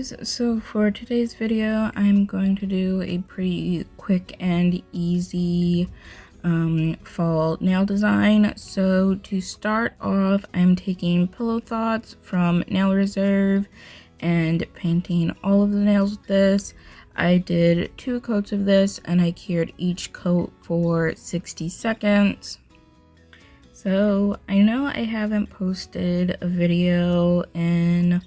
guys, so for today's video I'm going to do a pretty quick and easy fall nail design. So to start off, I'm taking Pillow Thoughts from Nail Reserve and painting all of the nails with this. I did 2 coats of this and I cured each coat for 60 seconds. So I know I haven't posted a video in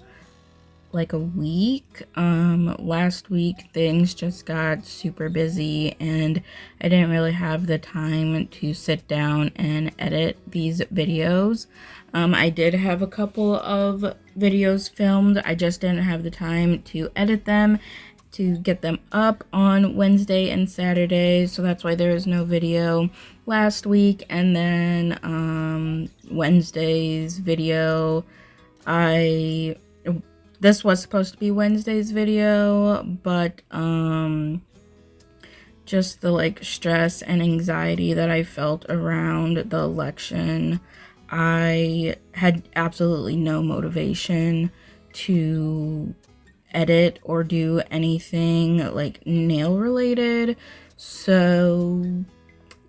like a week. Last week things just got super busy and I didn't really have the time to sit down and edit these videos. I did have a couple of videos filmed, I just didn't have the time to edit them to get them up on Wednesday and Saturday, so that's why there was no video last week. And then Wednesday's video, this was supposed to be Wednesday's video, but just the like stress and anxiety that I felt around the election, I had absolutely no motivation to edit or do anything like nail related, so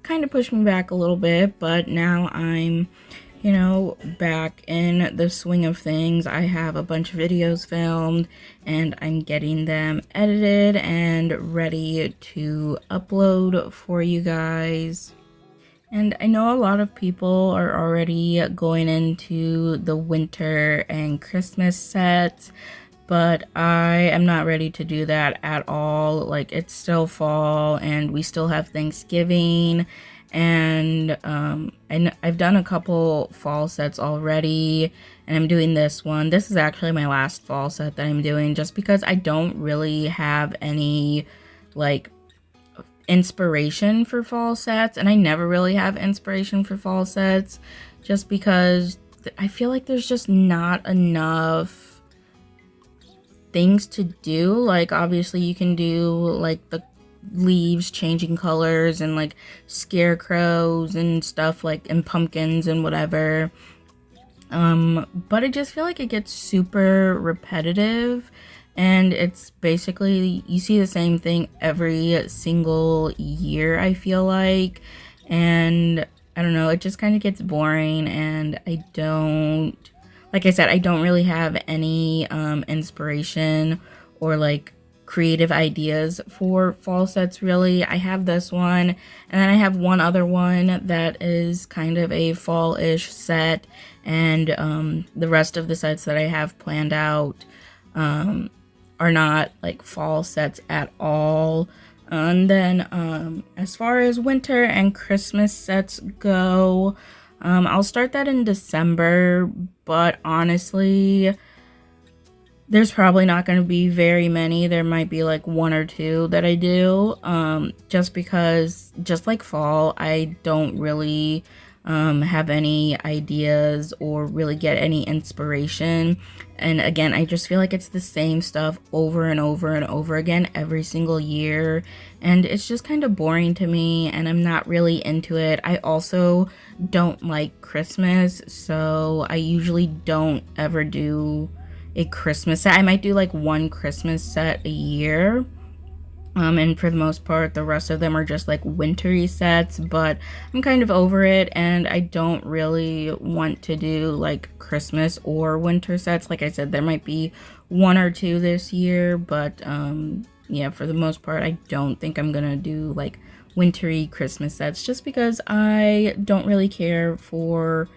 kind of pushed me back a little bit. But now I'm, you know, back in the swing of things. I have a bunch of videos filmed and I'm getting them edited and ready to upload for you guys. And I know a lot of people are already going into the winter and Christmas sets, but I am not ready to do that at all. Like, it's still fall and we still have Thanksgiving, and I've done a couple fall sets already, and I'm doing this one. This is actually my last fall set that I'm doing, just because I don't really have any like inspiration for fall sets, and I never really have inspiration for fall sets just because I feel like there's just not enough things to do. Like, obviously you can do like the leaves changing colors and like scarecrows and stuff, like, and pumpkins and whatever, but I just feel like it gets super repetitive and it's basically, you see the same thing every single year, I feel like, and I don't know, it just kind of gets boring. And like I said, I don't really have any inspiration or like creative ideas for fall sets really. I have this one, and then I have one other one that is kind of a fall-ish set, and the rest of the sets that I have planned out are not like fall sets at all. And then as far as winter and Christmas sets go, I'll start that in December, but honestly, there's probably not going to be very many. There might be like 1 or 2 that I do, just because, just like fall, I don't really have any ideas or really get any inspiration. And again, I just feel like it's the same stuff over and over and over again every single year, and it's just kind of boring to me and I'm not really into it. I also don't like Christmas, so I usually don't ever do a Christmas set. I might do like 1 Christmas set a year, and for the most part the rest of them are just like wintry sets, but I'm kind of over it and I don't really want to do like Christmas or winter sets. Like I said, there might be 1 or 2 this year, but yeah, for the most part I don't think I'm gonna do like wintry Christmas sets, just because I don't really care for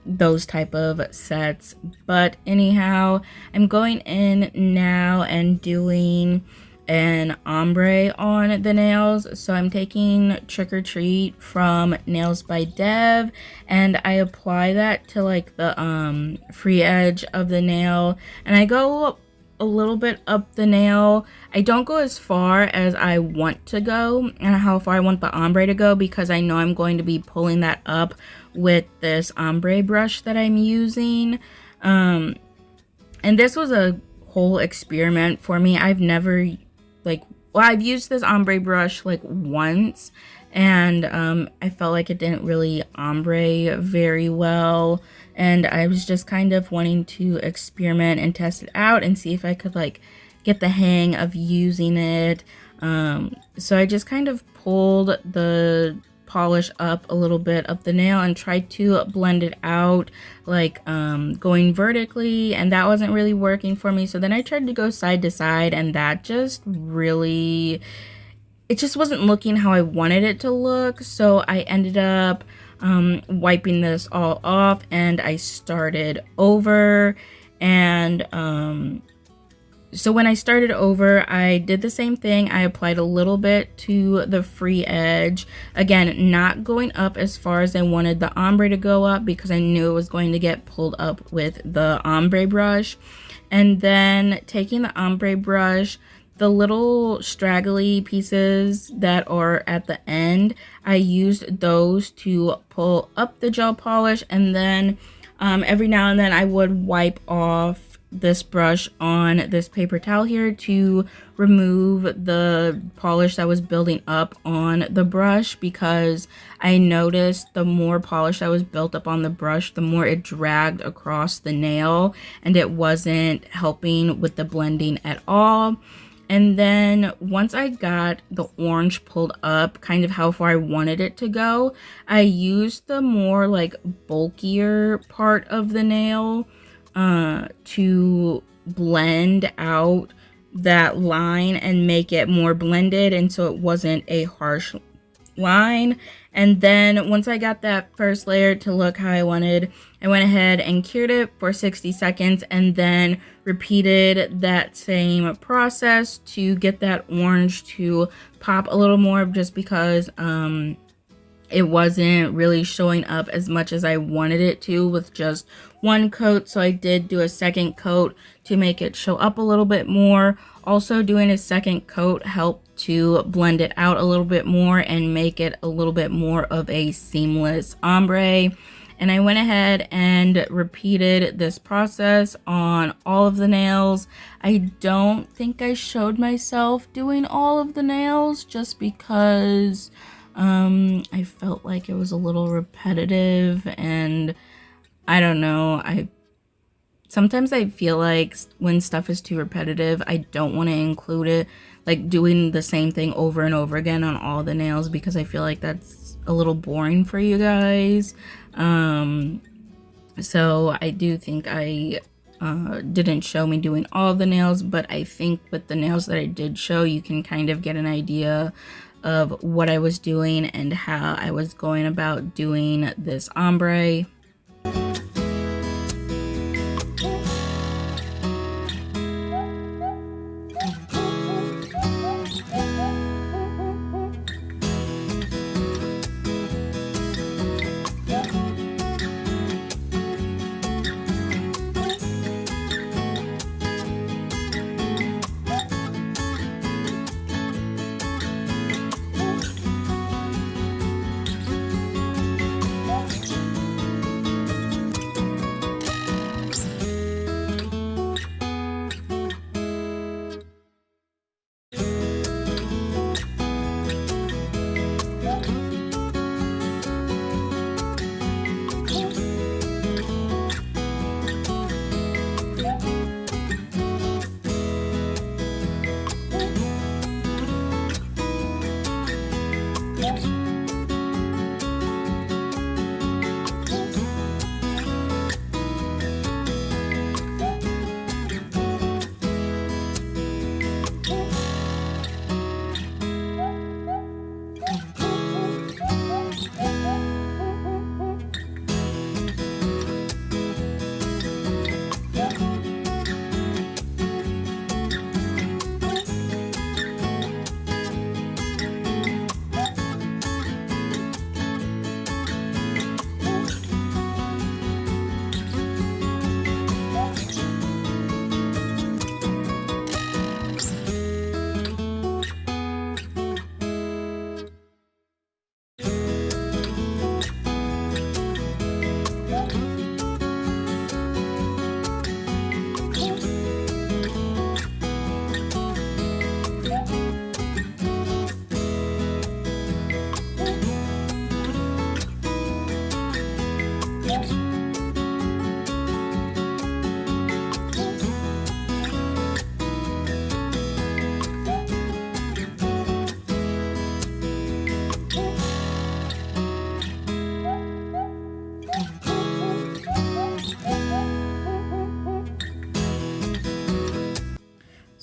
those type of sets. But anyhow, I'm going in now and doing an ombre on the nails. So I'm taking Trick or Treat from Nails by Dev, and I apply that to like the free edge of the nail, and I go a little bit up the nail. I don't go as far as I want to go and how far I want the ombre to go, because I know I'm going to be pulling that up with this ombre brush that I'm using. And this was a whole experiment for me. I've never I've used this ombre brush like once, and I felt like it didn't really ombre very well, and I was just kind of wanting to experiment and test it out and see if I could like get the hang of using it. So I just kind of pulled the polish up a little bit up the nail and tried to blend it out, like going vertically, and that wasn't really working for me. So then I tried to go side to side, and that just really, it just wasn't looking how I wanted it to look. So I ended up wiping this all off, and I started over. And so when I started over, I did the same thing. I applied a little bit to the free edge. Again, not going up as far as I wanted the ombre to go up, because I knew it was going to get pulled up with the ombre brush. And then taking the ombre brush, the little straggly pieces that are at the end, I used those to pull up the gel polish. And then every now and then I would wipe off this brush on this paper towel here to remove the polish that was building up on the brush, because I noticed the more polish that was built up on the brush, the more it dragged across the nail, and it wasn't helping with the blending at all. And then once I got the orange pulled up kind of how far I wanted it to go, I used the more like bulkier part of the nail to blend out that line and make it more blended, and so it wasn't a harsh line. And then once I got that first layer to look how I wanted, I went ahead and cured it for 60 seconds and then repeated that same process to get that orange to pop a little more, just because it wasn't really showing up as much as I wanted it to with just one coat. So I did do a second coat to make it show up a little bit more. Also, doing a second coat helped to blend it out a little bit more and make it a little bit more of a seamless ombre. And I went ahead and repeated this process on all of the nails. I don't think I showed myself doing all of the nails, just because I felt like it was a little repetitive, and I don't know, sometimes I feel like when stuff is too repetitive, I don't want to include it, like doing the same thing over and over again on all the nails, because I feel like that's a little boring for you guys. So I do think I didn't show me doing all of the nails, but I think with the nails that I did show, you can kind of get an idea of what I was doing and how I was going about doing this ombre.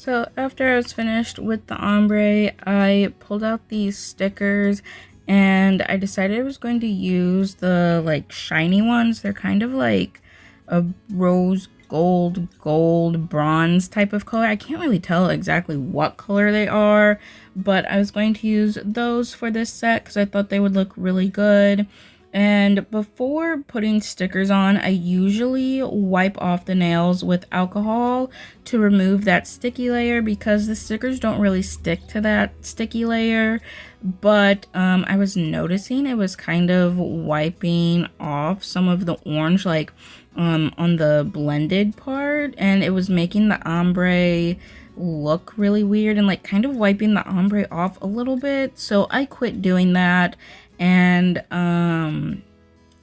So after I was finished with the ombre, I pulled out these stickers and I decided I was going to use the like shiny ones. They're kind of like a rose gold bronze type of color. I can't really tell exactly what color they are, but I was going to use those for this set because I thought they would look really good. And before putting stickers on, I usually wipe off the nails with alcohol to remove that sticky layer because the stickers don't really stick to that sticky layer. But I was noticing it was kind of wiping off some of the orange, like on the blended part, and it was making the ombre look really weird and like kind of wiping the ombre off a little bit. So I quit doing that and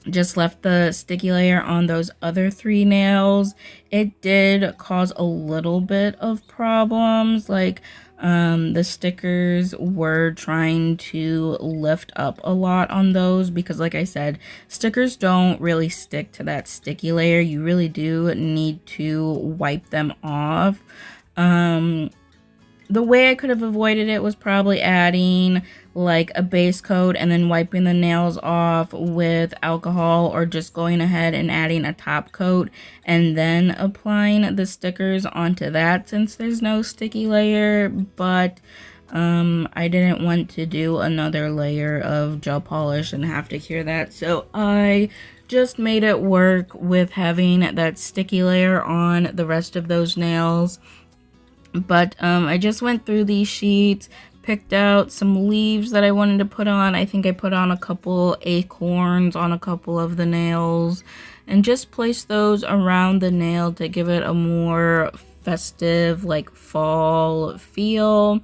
just left the sticky layer on those other 3 nails. It did cause a little bit of problems, like the stickers were trying to lift up a lot on those because, like I said, stickers don't really stick to that sticky layer. You really do need to wipe them off. The way I could have avoided it was probably adding like a base coat and then wiping the nails off with alcohol, or just going ahead and adding a top coat and then applying the stickers onto that since there's no sticky layer. But I didn't want to do another layer of gel polish and have to cure that, so I just made it work with having that sticky layer on the rest of those nails. But I just went through these sheets, picked out some leaves that I wanted to put on. I think I put on a couple acorns on a couple of the nails, and just placed those around the nail to give it a more festive, like fall feel.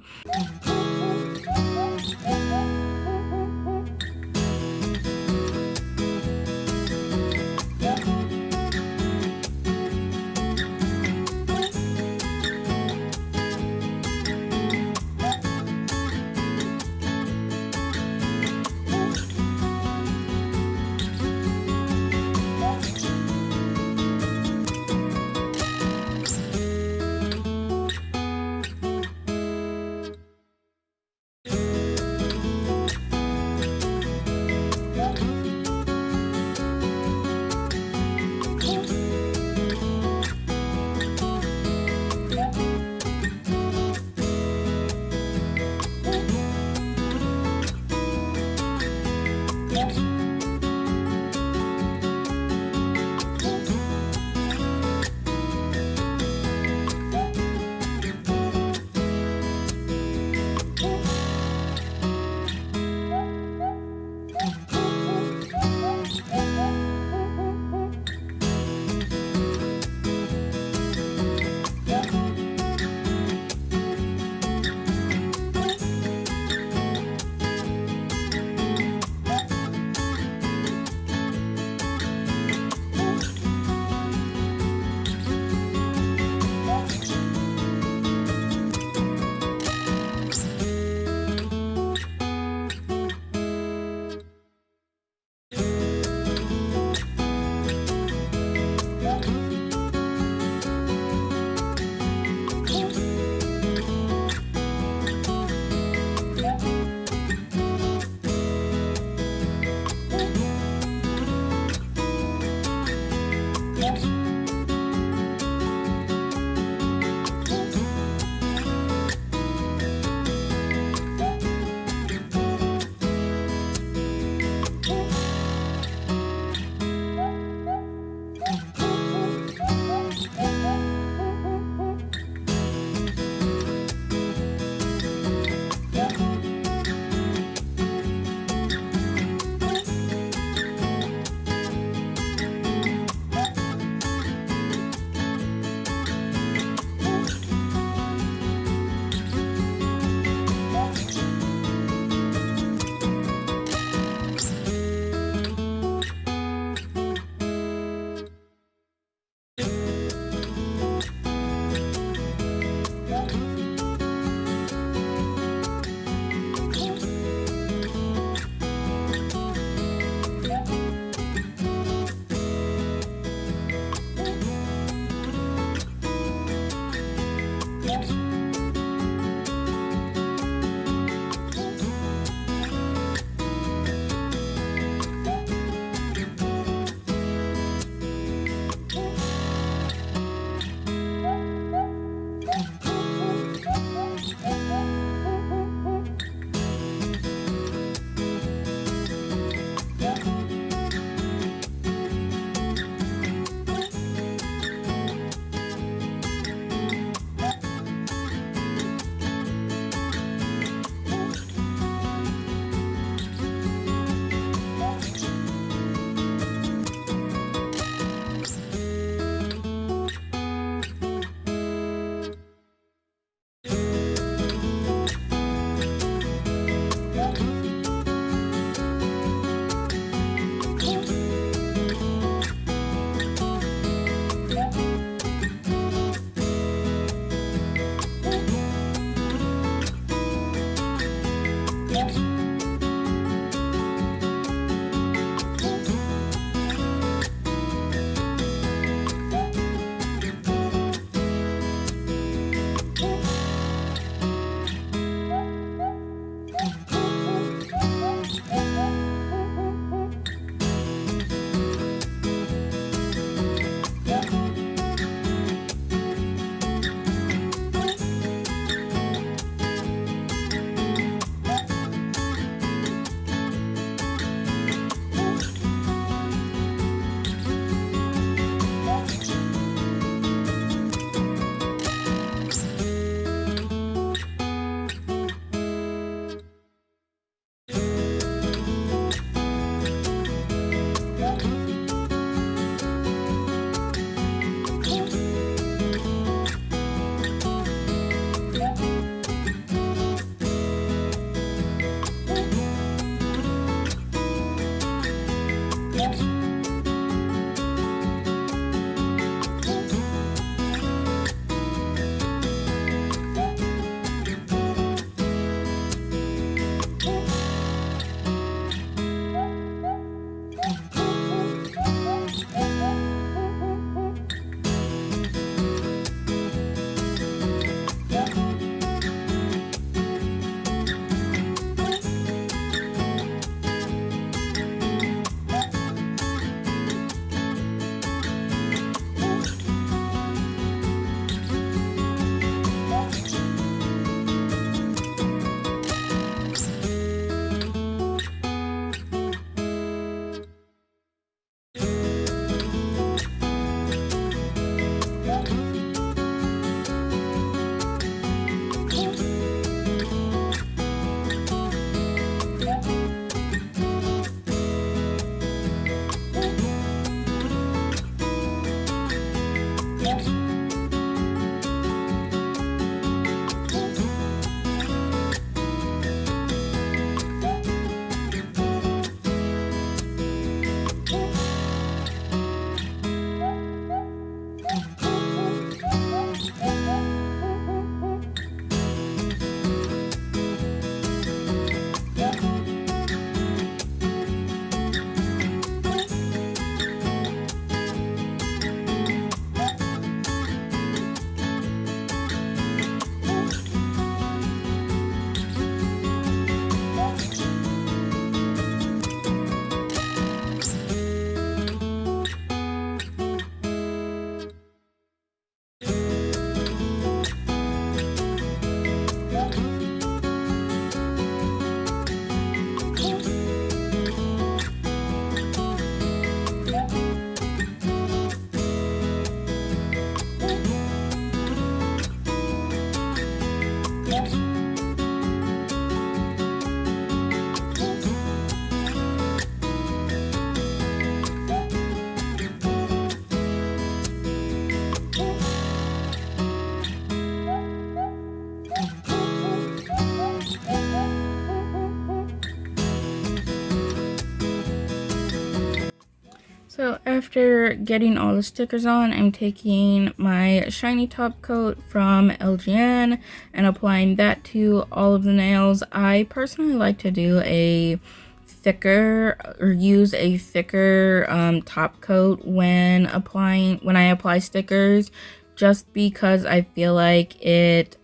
So after getting all the stickers on, I'm taking my shiny top coat from LGN and applying that to all of the nails. I personally like to do a thicker or use a thicker top coat when I apply stickers, just because I feel like it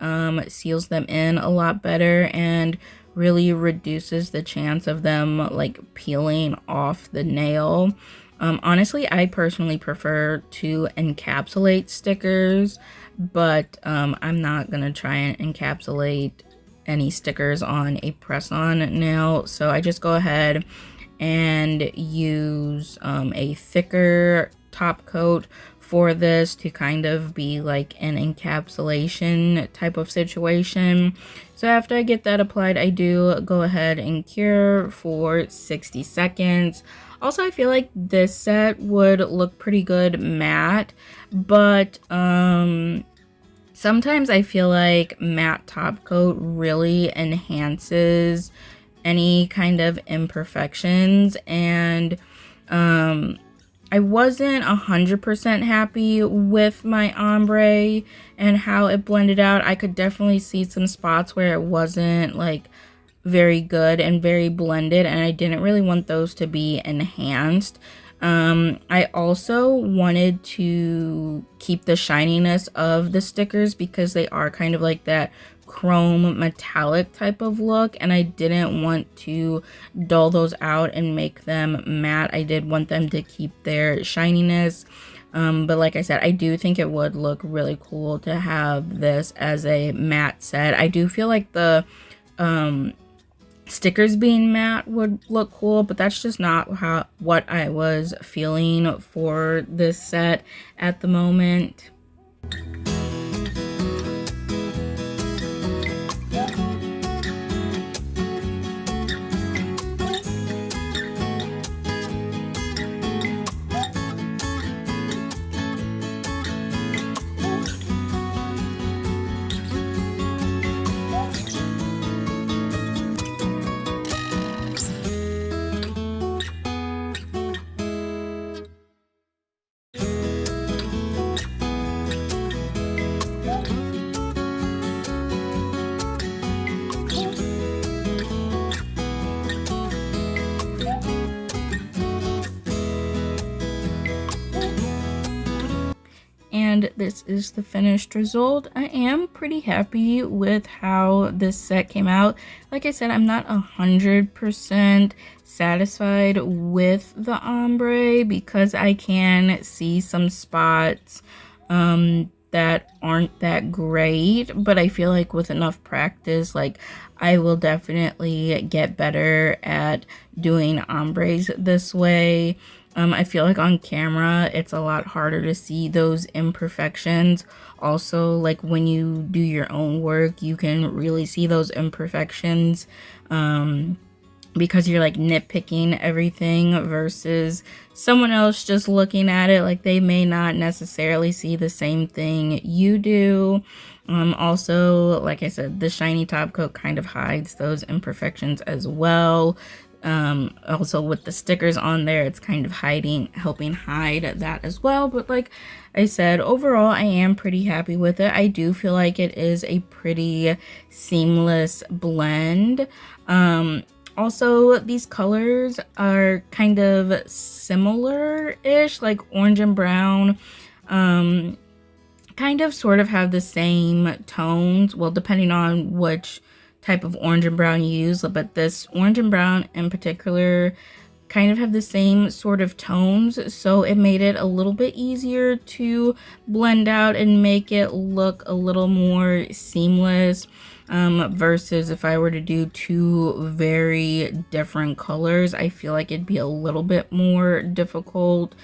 seals them in a lot better and really reduces the chance of them like peeling off the nail. Honestly, I personally prefer to encapsulate stickers, but I'm not gonna try and encapsulate any stickers on a press-on nail, so I just go ahead and use a thicker top coat for this to kind of be like an encapsulation type of situation. So after I get that applied, I do go ahead and cure for 60 seconds. Also, I feel like this set would look pretty good matte, but sometimes I feel like matte top coat really enhances any kind of imperfections, and I wasn't 100% happy with my ombre and how it blended out. I could definitely see some spots where it wasn't like very good and very blended, and I didn't really want those to be enhanced. I also wanted to keep the shininess of the stickers because they are kind of like that chrome metallic type of look, and I didn't want to dull those out and make them matte. I did want them to keep their shininess. But like I said, I do think it would look really cool to have this as a matte set. I do feel like the stickers being matte would look cool, but that's just not what I was feeling for this set at the moment. And this is the finished result. I am pretty happy with how this set came out. Like I said, I'm not 100% satisfied with the ombre because I can see some spots that aren't that great, but I feel like with enough practice, like I will definitely get better at doing ombres this way. I feel like on camera, it's a lot harder to see those imperfections. Also, like when you do your own work, you can really see those imperfections because you're like nitpicking everything versus someone else just looking at it. Like they may not necessarily see the same thing you do. Also, like I said, the shiny top coat kind of hides those imperfections as well. Also with the stickers on there, it's kind of helping hide that as well. But like I said, overall I am pretty happy with it. I do feel like it is a pretty seamless blend. Also, these colors are kind of similar-ish, like orange and brown. Kind of sort of have the same tones, well, depending on which type of orange and brown you use, but this orange and brown in particular kind of have the same sort of tones, so it made it a little bit easier to blend out and make it look a little more seamless, versus if I were to do two very different colors, I feel like it'd be a little bit more difficult.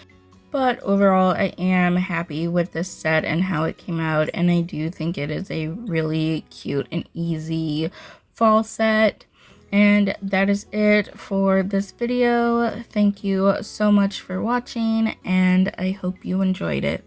But overall, I am happy with this set and how it came out, and I do think it is a really cute and easy fall set. And that is it for this video. Thank you so much for watching, and I hope you enjoyed it.